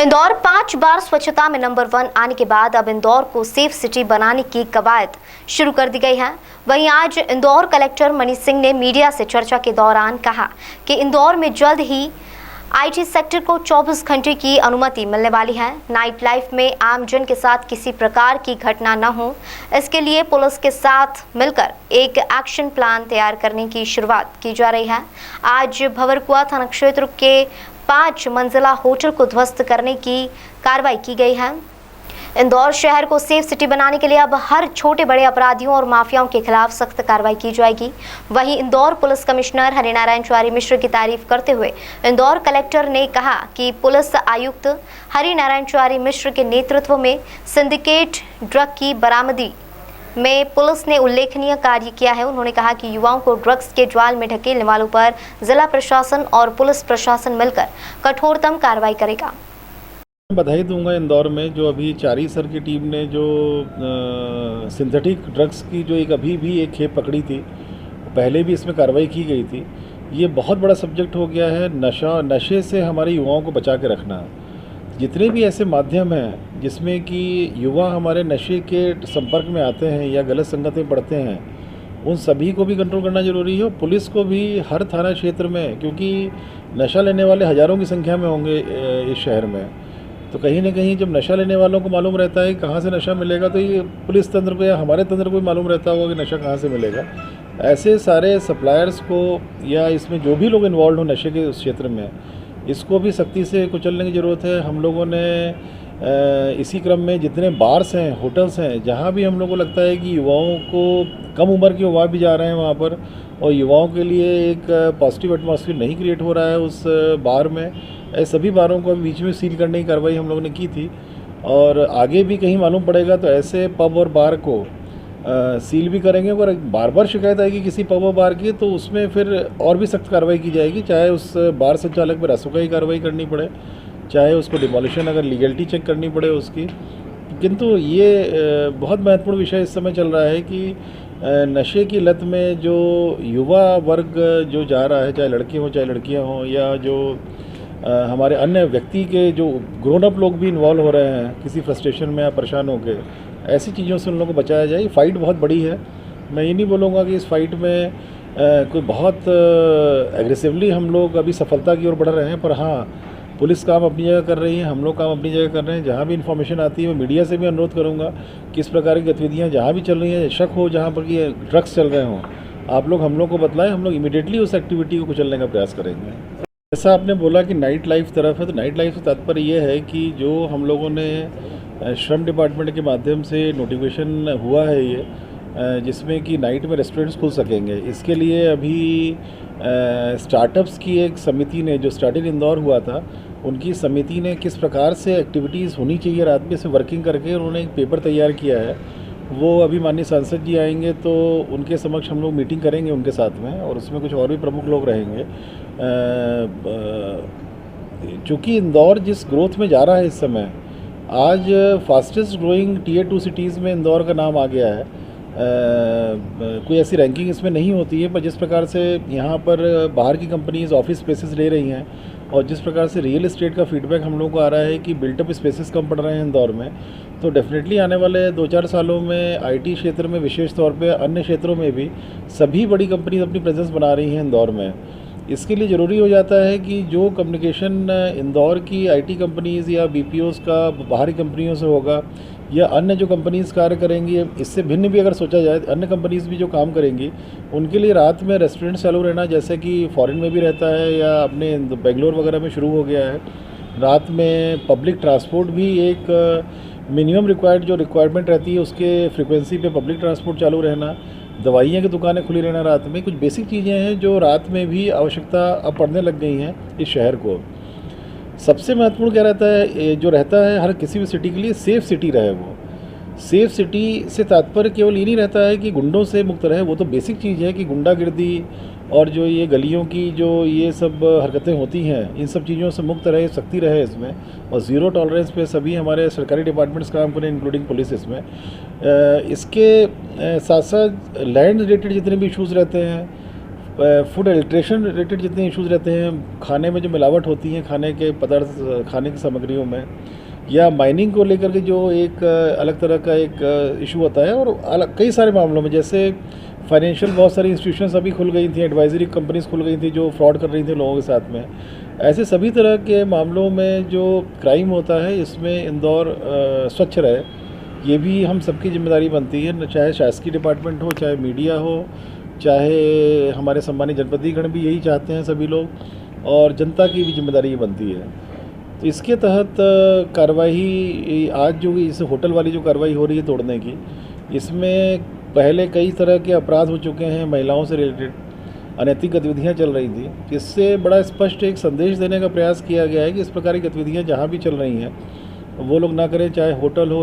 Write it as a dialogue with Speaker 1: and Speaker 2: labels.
Speaker 1: इंदौर 5 बार स्वच्छता में नंबर 1 आने के बाद अब इंदौर को सेफ सिटी बनाने की कवायद शुरू कर दी गई है। वहीं आज इंदौर कलेक्टर मनीष सिंह ने मीडिया से चर्चा के दौरान कहा कि इंदौर में जल्द ही आईटी सेक्टर को 24 घंटे की अनुमति मिलने वाली है। नाइट लाइफ में आमजन के साथ किसी प्रकार की घटना न हो, इसके लिए पुलिस के साथ मिलकर एक एक्शन प्लान तैयार करने की शुरुआत की जा रही है। आज भंवरकुआ थाना क्षेत्र के 5 मंजिला होटल को ध्वस्त करने की कार्रवाई की गई है। इंदौर शहर को सेफ सिटी बनाने के लिए अब हर छोटे बड़े अपराधियों और माफियाओं के खिलाफ सख्त कार्रवाई की जाएगी। वहीं इंदौर पुलिस कमिश्नर हरिनारायण चौहारी मिश्र की तारीफ करते हुए इंदौर कलेक्टर ने कहा कि पुलिस आयुक्त हरिनारायण चौहारी मिश्र के नेतृत्व में सिंडिकेट ड्रग की बरामदी में पुलिस ने उल्लेखनीय कार्य किया है। उन्होंने कहा कि युवाओं को ड्रग्स के जाल में ढकेलने वालों पर जिला प्रशासन और पुलिस प्रशासन मिलकर कठोरतम कार्रवाई करेगा।
Speaker 2: बधाई दूंगा इंदौर में जो अभी चारी सर की टीम ने जो सिंथेटिक ड्रग्स की जो अभी भी एक खेप पकड़ी थी, पहले भी इसमें कार्रवाई की गई थी। ये बहुत बड़ा सब्जेक्ट हो गया है। नशे से हमारे युवाओं को बचा के रखना। जितने भी ऐसे माध्यम हैं जिसमें कि युवा हमारे नशे के संपर्क में आते हैं या गलत संगत में पड़ते हैं, उन सभी को भी कंट्रोल करना ज़रूरी है। पुलिस को भी हर थाना क्षेत्र में, क्योंकि नशा लेने वाले हज़ारों की संख्या में होंगे इस शहर में, तो कहीं ना कहीं जब नशा लेने वालों को मालूम रहता है कहाँ से नशा मिलेगा, तो ये पुलिस तंत्र को या हमारे तंत्र को भी मालूम रहता होगा कि नशा कहाँ से मिलेगा। ऐसे सारे सप्लायर्स को या इसमें जो भी लोग इन्वॉल्व हो नशे के उस क्षेत्र में, इसको भी सख्ती से कुचलने की ज़रूरत है। हम लोगों ने इसी क्रम में जितने बार्स हैं, होटल्स हैं, जहाँ भी हम लोग को लगता है कि युवाओं को, कम उम्र के युवा भी जा रहे हैं वहाँ पर और युवाओं के लिए एक पॉजिटिव एटमॉस्फेयर नहीं क्रिएट हो रहा है उस बार में, ऐसे सभी बारों को बीच में सील करने की कार्रवाई हम लोगों ने की थी। और आगे भी कहीं मालूम पड़ेगा तो ऐसे पब और बार को सील भी करेंगे। और बार बार शिकायत आएगी किसी पब और बार की, तो उसमें फिर और भी सख्त कार्रवाई की जाएगी। चाहे उस बार संचालक पर रासुकाई कार्रवाई करनी पड़े, चाहे उसको डिमोलिशन अगर लीगलिटी चेक करनी पड़े उसकी। किंतु ये बहुत महत्वपूर्ण विषय इस समय चल रहा है कि नशे की लत में जो युवा वर्ग जो जा रहा है, चाहे लड़के हों चाहे लड़कियां हों, या जो हमारे अन्य व्यक्ति के जो ग्रोन अप लोग भी इन्वॉल्व हो रहे हैं किसी फ्रस्ट्रेशन में या परेशान होकर, ऐसी चीज़ों से उन लोगों को बचाया जाए। फाइट बहुत बड़ी है। मैं ये नहीं बोलूँगा कि इस फाइट में कोई बहुत एग्रेसिवली हम लोग अभी सफलता की ओर बढ़ रहे हैं, पर हाँ, पुलिस काम अपनी जगह कर रही है, हम लोग काम अपनी जगह कर रहे हैं। जहाँ भी इन्फॉर्मेशन आती है, मैं मीडिया से भी अनुरोध करूँगा किस प्रकार की गतिविधियाँ जहाँ भी चल रही हैं, शक हो जहाँ पर कि ड्रग्स चल रहे हों, आप लोग हम लोग को बतलाएं, हम लोग इमीडिएटली उस एक्टिविटी को कुचलने का प्रयास करेंगे। जैसा आपने बोला कि नाइट लाइफ तरफ है, तो नाइट लाइफ से तात्पर्य ये है कि जो हम लोगों ने श्रम डिपार्टमेंट के माध्यम से नोटिफिकेशन हुआ है ये, जिसमें कि नाइट में रेस्टोरेंट्स खुल सकेंगे, इसके लिए अभी स्टार्टअप्स की एक समिति ने, जो स्टार्टिंग इंदौर हुआ था, उनकी समिति ने किस प्रकार से एक्टिविटीज़ होनी चाहिए रात में से वर्किंग करके उन्होंने एक पेपर तैयार किया है। वो अभी माननीय सांसद जी आएंगे तो उनके समक्ष हम लोग मीटिंग करेंगे उनके साथ में, और उसमें कुछ और भी प्रमुख लोग रहेंगे। चूँकि इंदौर जिस ग्रोथ में जा रहा है इस समय, आज फास्टेस्ट ग्रोइंग Tier 2 सिटीज़ में इंदौर का नाम आ गया है। कोई ऐसी रैंकिंग इसमें नहीं होती है, पर जिस प्रकार से यहाँ पर बाहर की कंपनीज़ ऑफिस स्पेसेस ले रही हैं और जिस प्रकार से रियल एस्टेट का फीडबैक हम लोगों को आ रहा है कि बिल्टअप स्पेसेस कम पड़ रहे हैं इंदौर में, तो डेफिनेटली आने वाले 2-4 सालों में आईटी क्षेत्र में, विशेष तौर पे अन्य क्षेत्रों में भी सभी बड़ी कंपनीज अपनी प्रेजेंस बना रही हैं इंदौर में। इसके लिए ज़रूरी हो जाता है कि जो कम्युनिकेशन इंदौर की आईटी कंपनीज़ या बीपीओज़ का बाहरी कंपनियों से होगा, या अन्य जो कंपनीज़ कार्य करेंगी, इससे भिन्न भी अगर सोचा जाए, अन्य कंपनीज़ भी जो काम करेंगी, उनके लिए रात में रेस्टोरेंट चालू रहना, जैसे कि फॉरेन में भी रहता है या अपने बेंगलोर वगैरह में शुरू हो गया है। रात में पब्लिक ट्रांसपोर्ट भी एक मिनिमम जो रिक्वायरमेंट रहती है उसके फ्रिक्वेंसी पे पब्लिक ट्रांसपोर्ट चालू रहना, दवाइयाँ की दुकानें खुली रहना रात में, कुछ बेसिक चीज़ें हैं जो रात में भी आवश्यकता अब पड़ने लग गई हैं इस शहर को। सबसे महत्वपूर्ण क्या रहता है, जो रहता है हर किसी भी सिटी के लिए, सेफ़ सिटी रहे। वो सेफ़ सिटी से तात्पर्य केवल ये नहीं रहता है कि गुंडों से मुक्त रहे, वो तो बेसिक चीज़ है कि गुंडागिर्दी और जो ये गलियों की जो ये सब हरकतें होती हैं, इन सब चीज़ों से मुक्त रहे, सख्ती रहे इसमें, और ज़ीरो टॉलरेंस पे सभी हमारे सरकारी डिपार्टमेंट्स काम करें, इंक्लूडिंग पुलिस इसमें। इसके साथ साथ लैंड रिलेटेड जितने भी इश्यूज़ रहते हैं, फूड एल्ट्रेशन रिलेटेड जितने इश्यूज़ रहते हैं, खाने में जो मिलावट होती है खाने के पदार्थ, खाने की सामग्रियों में, या माइनिंग को लेकर के जो एक अलग तरह का एक इशू होता है, और अलग कई सारे मामलों में, जैसे फाइनेंशियल बहुत सारी इंस्टीट्यूशंस अभी खुल गई थी, एडवाइजरी कंपनीज खुल गई थी जो फ्रॉड कर रही थी लोगों के साथ में। ऐसे सभी तरह के मामलों में जो क्राइम होता है, इसमें इंदौर स्वच्छ रहे, ये भी हम सबकी जिम्मेदारी बनती है, चाहे शासकीय डिपार्टमेंट हो, चाहे मीडिया हो, चाहे हमारे सम्मानित जनप्रतिनिधिगण भी यही चाहते हैं सभी लोग, और जनता की भी जिम्मेदारी ये बनती है। तो इसके तहत कार्रवाई आज जो इस होटल वाली जो कार्रवाई हो रही है तोड़ने की, इसमें पहले कई तरह के अपराध हो चुके हैं, महिलाओं से रिलेटेड अनैतिक गतिविधियां चल रही थी। इससे बड़ा स्पष्ट एक संदेश देने का प्रयास किया गया है कि इस प्रकार की गतिविधियां जहां भी चल रही हैं वो लोग ना करें, चाहे होटल हो,